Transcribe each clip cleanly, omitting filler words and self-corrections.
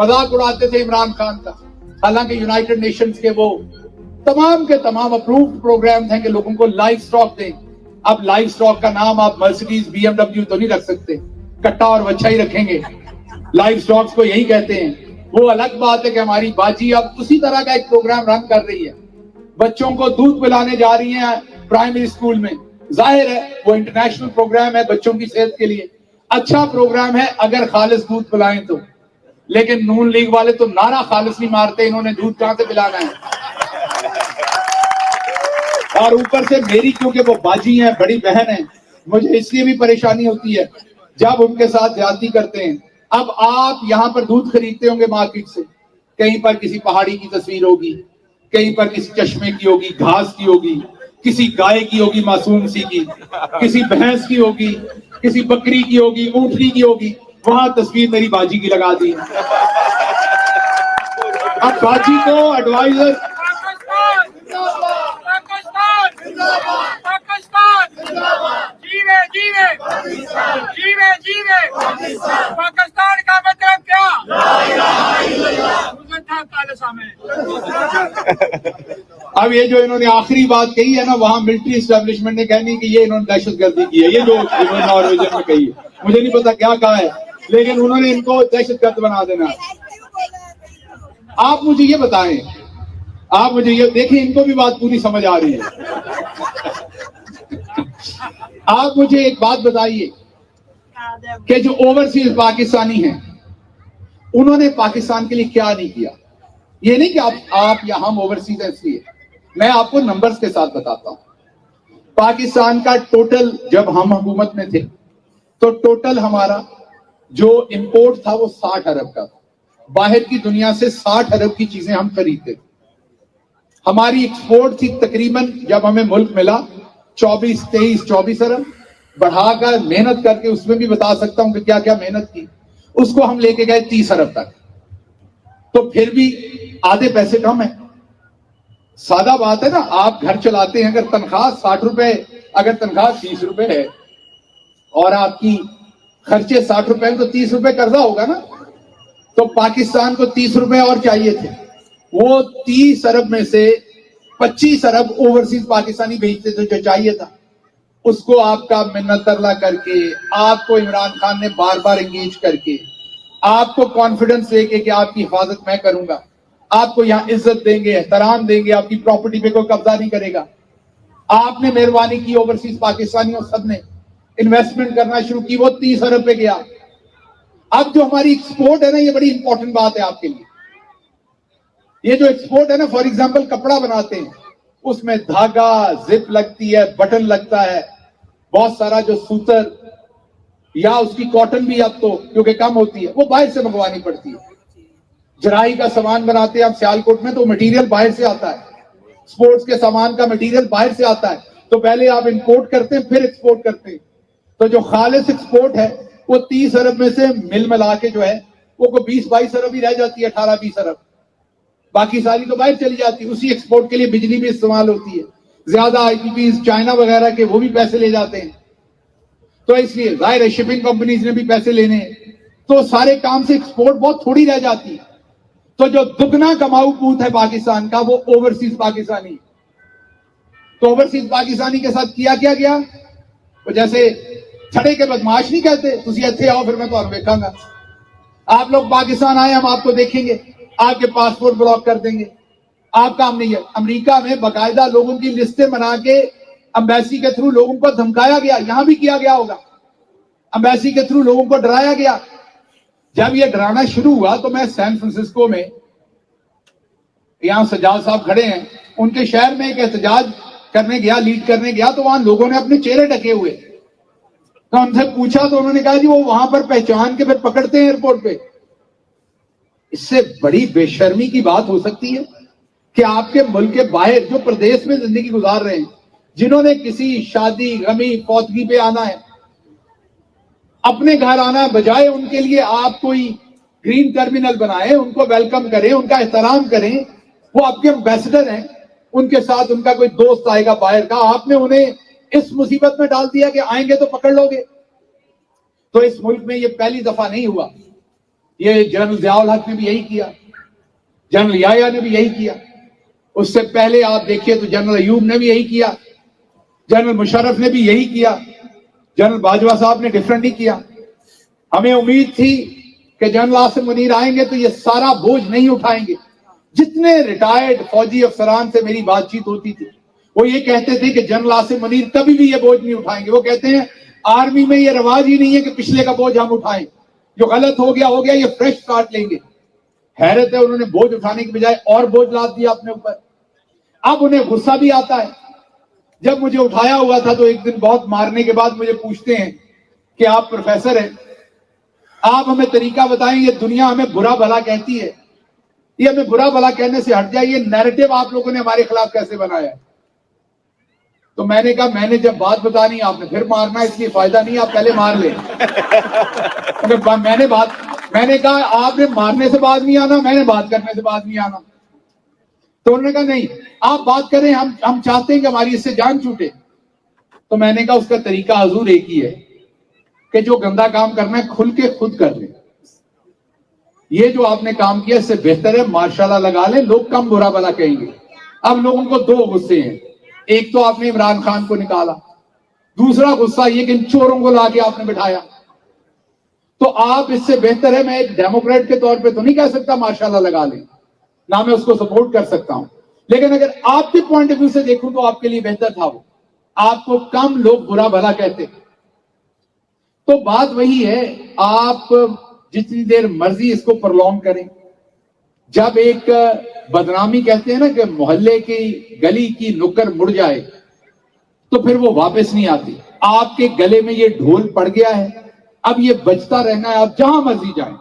مذاق اڑاتے تھے عمران خان کا، حالانکہ یونائٹڈ نیشنز کے وہ تمام کے تمام اپرووڈ پروگرام ہیں کہ لوگوں کو لائف سٹاک دیں. اب لائف سٹاک کا نام آپ مرسیڈیز بی ایم ڈبلیو تو نہیں رکھ سکتے، کٹا اور بچہ ہی رکھیں گے. لائف سٹاکس کو یہی کہتے ہیں. وہ الگ بات ہے کہ ہماری باجی اب اسی طرح کا ایک پروگرام رن کر رہی ہے، بچوں کو دودھ پلانے جا رہی ہیں پرائمری اسکول میں. ظاہر ہے وہ انٹرنیشنل پروگرام ہے بچوں کی صحت کے لیے، اچھا پروگرام ہے اگر خالص دودھ پلائیں تو. لیکن نون لیگ والے تو نعرہ خالص نہیں مارتے، انہوں نے دودھ کہاں سے پلانا ہے. اور اوپر سے میری کیونکہ وہ باجی ہیں، بڑی بہن ہیں، مجھے اس لیے بھی پریشانی ہوتی ہے جب ان کے ساتھ زیادتی کرتے ہیں. اب آپ یہاں پر دودھ خریدتے ہوں گے مارکیٹ سے، کہیں پر کسی پہاڑی کی تصویر ہوگی، کہیں پر کسی چشمے کی ہوگی، گھاس کی ہوگی، کسی گائے کی ہوگی معصوم سی کی، کسی بھینس کی ہوگی، کسی بکری کی ہوگی، اونٹنی کی ہوگی، وہاں تصویر میری باجی کی لگا دی. اب باجی کو ایڈوائزر پاکستان کا مطلب کیا؟ اب یہ جو انہوں نے آخری بات کہی ہے نا، وہاں ملٹری اسٹیبلشمنٹ نے کہنی کہ یہ انہوں نے دہشت گردی کی ہے. یہ جو انہوں نے نارویجن میں کہی ہے، مجھے نہیں پتا کیا کہا ہے، لیکن انہوں نے ان کو دہشت گرد بنا دینا. آپ مجھے یہ بتائیں، آپ مجھے یہ دیکھیں، ان کو بھی بات پوری سمجھ آ رہی ہے. آپ مجھے ایک بات بتائیے کہ جو اوورسیز پاکستانی ہیں انہوں نے پاکستان کے لیے کیا نہیں کیا. یہ نہیں کہ آپ یہاں اوورسیز ہیں اس لیے، میں آپ کو نمبرز کے ساتھ بتاتا ہوں. پاکستان کا ٹوٹل جب ہم حکومت میں تھے تو ٹوٹل ہمارا جو امپورٹ تھا وہ 60 ارب کا تھا. باہر کی دنیا سے 60 ارب کی چیزیں ہم خریدتے تھے. ہماری ایکسپورٹ تھی تقریباً جب ہمیں ملک ملا 24 ارب. بڑھا کر محنت کر کے اس میں بھی بتا سکتا ہوں کہ کیا کیا محنت کی، اس کو ہم لے کے گئے 30 ارب تک. تو پھر بھی آدھے پیسے کم ہیں. سادہ بات ہے نا، آپ گھر چلاتے ہیں، اگر تنخواہ 60 روپے، اگر تنخواہ 30 روپے ہے اور آپ کی خرچے 60 روپے تو 30 روپے قرضہ ہوگا نا. تو پاکستان کو 30 روپے اور چاہیے تھے. وہ 30 ارب میں سے 25 ارب اوورسیز پاکستانی بھیجتے تھے جو چاہیے تھا. اس کو آپ کا منت ترلا کر کے، آپ کو عمران خان نے بار بار انگیج کر کے، آپ کو کانفیڈنس دے کے کہ آپ کی حفاظت میں کروں گا، آپ کو یہاں عزت دیں گے، احترام دیں گے، آپ کی پراپرٹی پہ کوئی قبضہ نہیں کرے گا. آپ نے مہربانی کی، اوورسیز پاکستانیوں سب نے انویسٹمنٹ کرنا شروع کی، وہ 30 ارب پہ گیا. اب جو ہماری ایکسپورٹ ہے نا، یہ بڑی امپورٹنٹ بات ہے آپ کے لیے. یہ جو ایکسپورٹ ہے نا، فار ایگزامپل کپڑا بناتے ہیں، اس میں دھاگا، زپ لگتی ہے، بٹن لگتا ہے، بہت سارا جو سوتر یا اس کی کاٹن بھی اب تو کیونکہ کم ہوتی ہے وہ باہر سے منگوانی پڑتی ہے. جرائی کا سامان بناتے ہیں آپ سیالکوٹ میں تو مٹیریل باہر سے آتا ہے. سپورٹس کے سامان کا مٹیریل باہر سے آتا ہے. تو پہلے آپ امپورٹ کرتے ہیں پھر ایکسپورٹ کرتے ہیں. تو جو خالص ایکسپورٹ ہے وہ 30 ارب میں سے مل ملا کے جو ہے وہ 20-22 ارب ہی رہ جاتی ہے، 18-20 ارب. باقی ساری تو باہر چلی جاتی ہے. اسی ایکسپورٹ کے لیے بجلی بھی استعمال ہوتی ہے. زیادہ آئی پی پیز چائنا وغیرہ کے وہ بھی پیسے لے جاتے ہیں. تو اس لیے ظاہر ہے شپنگ کمپنیز نے بھی پیسے لینے ہیں. تو سارے کام سے ایکسپورٹ بہت تھوڑی رہ جاتی ہے. تو جو دگنا کماؤ پوت ہے پاکستان کا وہ اوورسیز پاکستانی. تو اوورسیز پاکستانی کے ساتھ کیا گیا، وہ جیسے چھڑے کے بدماش نہیں کہتے، تسی ایتھے آؤ پھر میں تمہیں دیکھاں گا. آپ لوگ پاکستان آئے، ہم آپ کو دیکھیں گے، آپ کے پاسپورٹ بلاک کر دیں گے. آپ کام نہیں ہے. امریکہ میں باقاعدہ لوگوں کی لسٹیں بنا کے امبیسی کے تھرو لوگوں کو دھمکایا گیا. یہاں بھی کیا گیا ہوگا، امبیسی کے تھرو لوگوں کو ڈرایا گیا. جب یہ ڈرانا شروع ہوا تو میں سین فرانسسکو میں، یہاں سجاد صاحب کھڑے ہیں، ان کے شہر میں ایک احتجاج کرنے گیا، لیڈ کرنے گیا، تو وہاں لوگوں نے اپنے چہرے ڈھکے ہوئے. تو ان سے پوچھا تو انہوں نے کہا جی وہ وہاں پر پہچان کے پھر پکڑتے ہیں ایئرپورٹ پہ. اس سے بڑی بے شرمی کی بات ہو سکتی ہے کہ آپ کے ملک کے باہر جو پردیس میں زندگی گزار رہے ہیں، جنہوں نے کسی شادی، غمی، فوتگی پہ آنا ہے، اپنے گھر آنا، بجائے ان کے لیے آپ کوئی گرین ٹرمینل بنائیں، ان کو ویلکم کریں، ان کا احترام کریں. وہ آپ کے امبیسڈر ہیں، ان کے ساتھ ان کا کوئی دوست آئے گا باہر کا، آپ نے انہیں اس مصیبت میں ڈال دیا کہ آئیں گے تو پکڑ لو گے. تو اس ملک میں یہ پہلی دفعہ نہیں ہوا. یہ جنرل ضیاء الحق نے بھی یہی کیا, جنرل یحییٰ نے بھی یہی کیا, اس سے پہلے آپ دیکھیے تو جنرل ایوب نے بھی یہی کیا, جنرل مشرف نے بھی یہی کیا, جنرل باجوہ صاحب نے ڈفرنٹ نہیں کیا. ہمیں امید تھی کہ جنرل عاصم منیر آئیں گے تو یہ سارا بوجھ نہیں اٹھائیں گے. جتنے ریٹائرڈ فوجی افسران سے میری بات چیت ہوتی تھی وہ یہ کہتے تھے کہ جنرل عاصم منیر کبھی بھی یہ بوجھ نہیں اٹھائیں گے. وہ کہتے ہیں آرمی میں یہ رواج ہی نہیں ہے کہ پچھلے کا بوجھ ہم اٹھائیں, جو غلط ہو گیا یہ فریش کاٹ لیں گے. حیرت ہے, انہوں نے بوجھ اٹھانے کی بجائے اور بوجھ لاد دیا اپنے اوپر. اب انہیں غصہ بھی آتا ہے. جب مجھے اٹھایا ہوا تھا تو ایک دن بہت مارنے کے بعد مجھے پوچھتے ہیں کہ آپ پروفیسر ہیں, آپ ہمیں طریقہ بتائیں, یہ دنیا ہمیں برا بھلا کہتی ہے, یہ ہمیں برا بھلا کہنے سے ہٹ جائے, یہ نیریٹو آپ لوگوں نے ہمارے خلاف کیسے بنایا ہے؟ تو میں نے کہا میں نے جب بات بتانی آپ نے پھر مارنا, اس لیے فائدہ نہیں, آپ پہلے مار لیں. میں نے کہا آپ نے مارنے سے بات نہیں آنا, میں نے بات کرنے سے بات نہیں آنا. تو انہوں نے کہا نہیں آپ بات کریں, ہم چاہتے ہیں کہ ہماری اس سے جان چھوٹے. تو میں نے کہا اس کا طریقہ حضور ایک ہی ہے کہ جو گندا کام کرنا ہے کھل کے خود کر لیں. یہ جو آپ نے کام کیا اس سے بہتر ہے ماشاءاللہ لگا لیں, لوگ کم برا بھلا کہیں گے. اب لوگوں کو دو غصے ہیں, ایک تو آپ نے عمران خان کو نکالا, دوسرا غصہ یہ کہ ان چوروں کو لا کے آپ نے بٹھایا. تو آپ اس سے بہتر ہے, میں ایک ڈیموکریٹ کے طور پہ تو نہیں کہہ سکتا ماشاءاللہ لگا لیں, نہ میں اس کو سپورٹ کر سکتا ہوں, لیکن اگر آپ کے پوائنٹ آف ویو سے دیکھوں تو آپ کے لیے بہتر تھا. وہ آپ کو کم لوگ برا بھلا کہتے. تو بات وہی ہے, آپ جتنی دیر مرضی اس کو پرلونگ کریں. جب ایک بدنامی کہتے ہیں نا کہ محلے کی گلی کی نکر مڑ جائے تو پھر وہ واپس نہیں آتی. آپ کے گلے میں یہ ڈھول پڑ گیا ہے, اب یہ بجتا رہنا ہے, آپ جہاں مرضی جائیں,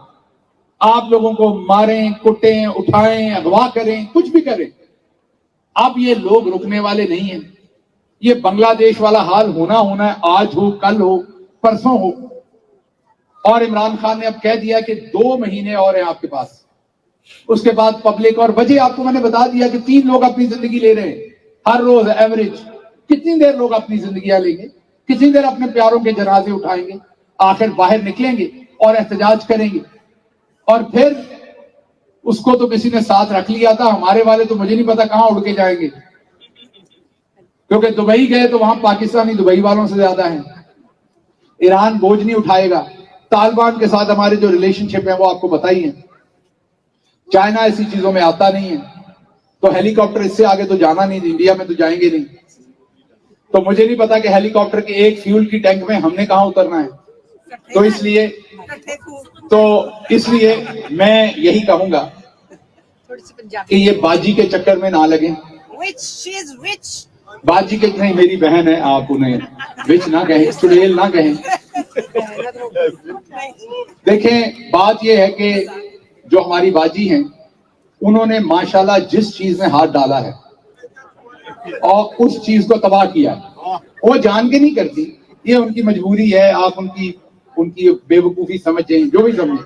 آپ لوگوں کو ماریں, کٹیں, اٹھائیں, اغوا کریں, کچھ بھی کریں, اب یہ لوگ رکنے والے نہیں ہیں. یہ بنگلہ دیش والا حال ہونا ہے, آج ہو, کل ہو, پرسوں ہو. اور عمران خان نے اب کہہ دیا کہ 2 مہینے اور ہیں آپ کے پاس, اس کے بعد پبلک. اور وجہ آپ کو میں نے بتا دیا کہ 3 لوگ اپنی زندگی لے رہے ہیں ہر روز ایوریج. کتنی دیر لوگ اپنی زندگیاں لیں گے, کتنی دیر اپنے پیاروں کے جنازے اٹھائیں گے؟ آخر باہر نکلیں گے اور احتجاج کریں گے. اور پھر اس کو تو کسی نے ساتھ رکھ لیا تھا, ہمارے والے تو مجھے نہیں پتا کہاں اڑ کے جائیں گے, کیونکہ دبئی گئے تو وہاں پاکستانی دبئی والوں سے زیادہ ہیں. ایران بوجھ نہیں اٹھائے گا. طالبان کے ساتھ ہمارے جو ریلیشن شپ ہیں وہ آپ کو بتائی ہیں. چائنا ایسی چیزوں میں آتا نہیں ہے, تو ہیلی کاپٹر اس سے آگے تو جانا نہیں, انڈیا میں تو جائیں گے نہیں. تو مجھے نہیں پتا کہ ہیلی کاپٹر کے ایک فیول کی ٹینک میں ہم نے کہاں اترنا ہے. تو اس لیے میں یہی کہوں گا کہ یہ باجی کے چکر میں نہ لگیں. باجی کے نہیں, میری بہن ہے, آپ انہیں وچ نہ کہیں, چڑیل نہ کہیں. دیکھیں بات یہ ہے کہ جو ہماری باجی ہیں انہوں نے ماشاءاللہ جس چیز میں ہاتھ ڈالا ہے اور اس چیز کو تباہ کیا, وہ جان کے نہیں کرتی, یہ ان کی مجبوری ہے. آپ ان کی بے وقوفی سمجھیں, جو بھی سمجھیں.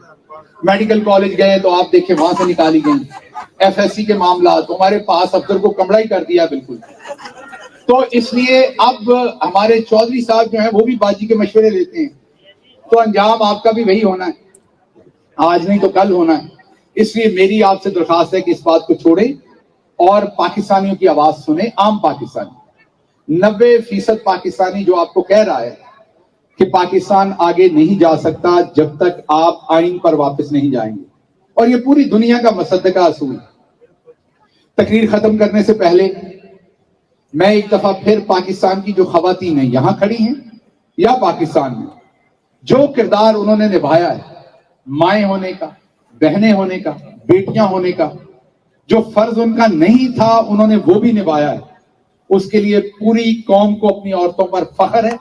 میڈیکل کالج گئے تو آپ دیکھیں وہاں سے نکالی گئی. FSC کے معاملات, ہمارے پاس افسر کو کمڑا ہی کر دیا بالکل. تو اس لیے اب ہمارے چودھری صاحب جو ہیں وہ بھی باجی کے مشورے لیتے ہیں, تو انجام آپ کا بھی وہی ہونا ہے, آج نہیں تو کل ہونا ہے. اس لیے میری آپ سے درخواست ہے کہ اس بات کو چھوڑیں اور پاکستانیوں کی آواز سنیں. عام پاکستانی, 90% پاکستانی جو آپ کو کہہ رہا ہے کہ پاکستان آگے نہیں جا سکتا جب تک آپ آئین پر واپس نہیں جائیں گے, اور یہ پوری دنیا کا مصدقہ اصول. تقریر ختم کرنے سے پہلے میں ایک دفعہ پھر پاکستان کی جو خواتین ہیں یہاں کھڑی ہیں یا پاکستان میں, جو کردار انہوں نے نبھایا ہے, مائیں ہونے کا, بہنیں ہونے کا, بیٹیاں ہونے کا, جو فرض ان کا نہیں تھا انہوں نے وہ بھی نبھایا ہے. اس کے لیے پوری قوم کو اپنی عورتوں پر فخر ہے.